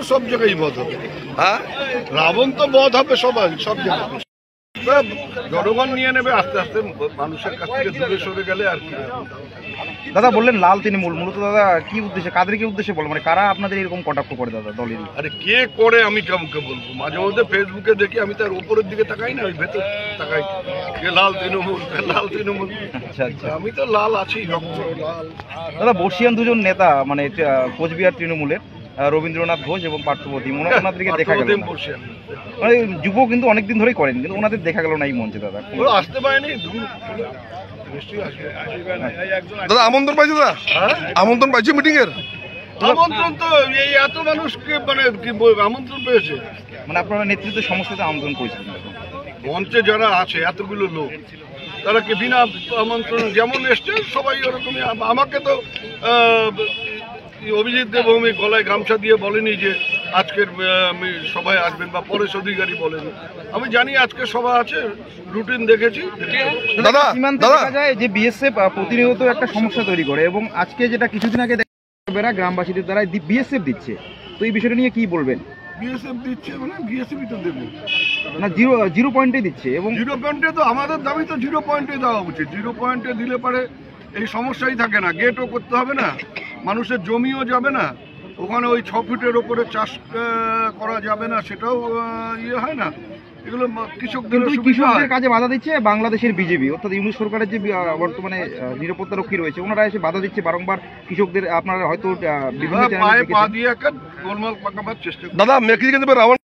সব জায়গায় বধ হবে। হ্যাঁ, রাবণ তো বধ হবে সবাই, সব জায়গায়। জনগণ নিয়ে নেবে আস্তে আস্তে, মানুষের কাছ থেকে দূরে সরে গেলে আর কি। দাদা বললেন লাল তৃণমূল, মূলত দাদা কি উদ্দেশ্যে, কাদেরকে উদ্দেশ্যে বল, মানে কারা আপনাদের এরকম কটাক্ষ করে দাদা দলের? আরে কে করে আমি কাউকে বলবো, মাঝে মধ্যে ফেসবুকে দেখি, আমি তার উপরের দিকে তাকাই না, ওই ভেতর তাকাই, কে লাল তৃণমূল, কে লাল তৃণমূল। আচ্ছা আচ্ছা, আমি তো লাল আছি, রক্ত লাল। দাদা বর্ষিয়ান দুজন নেতা মানে কোচবিহার তৃণমূলের রবীন্দ্রনাথ ঘোষ এবং পার্থপ্রতিম, ওনাদেরকে দেখা গেল না। মানে যুব কিন্তু অনেকদিন ধরেই করেন, কিন্তু ওনাদের দেখা গেল না এই মঞ্চে দাদা। আসতে পারেনি। দাদা আমন্ত্রণ পাইছে, দাদা আমন্ত্রণ পাইছে মিটিং এর? আমন্ত্রণ তো এই এত মানুষকে মানে কি আমন্ত্রণ পেয়েছে, মানে আপনারা নেতৃত্বের সমস্যাতে আমন্ত্রণ করেছিলেন? মঞ্চে যারা আছে এতগুলো লোক, তারা কি বিনা আমন্ত্রণ যেমন এসছে সবাই ওরকমই। আমাকে তো অভিজিৎ দেবভূমি গলায় গামছা দিয়ে বলেনি যে আজকের সবাই আসবেন, বা পরেশ অধিকারী বলেন। আমি জানি আজকে সভা আছে, রুটিন দেখেছি। দাদা সীমান্তে দেখা যায় যে বিএসএফ প্রতিনিয়ত একটা সমস্যা তৈরি করে, এবং আজকে যেটা কিছুদিন আগে দেখা গ্রামবাসীদের দ্বারা বিএসএফ দিচ্ছে, তো এই বিষয়টা নিয়ে কি বলবেন? বিএসএফ দিচ্ছে মানে বিএসএফই তো দেবে না, জিরো পয়েন্টে দিচ্ছে, এবং জিরো পয়েন্টে তো আমাদের দাবি তো জিরো পয়েন্টে দেওয়া উচিত। জিরো পয়েন্টে দিলে পারে এই সমস্যাই থাকে না, গেটও করতে হবে না, মানুষের জমিও যাবে না, ওখানে ওই 6 ফিটের ওপরে চাষ করা যাবে না, সেটাও ইয়ে হয় না। এগুলো কৃষকদের কাজে বাধা দিচ্ছে বাংলাদেশের বিজেপি, অর্থাৎ ইউনিট সরকারের যে বর্তমানে নিরাপত্তা রক্ষী রয়েছে, ওনারা এসে বাধা দিচ্ছে বারংবার কৃষকদের। আপনারা হয়তো বিভিন্ন পায়ে পা দিয়ে একটা গোলমাল পাকাবার চেষ্টা। দাদা মেঘি কিন্তু রাবণ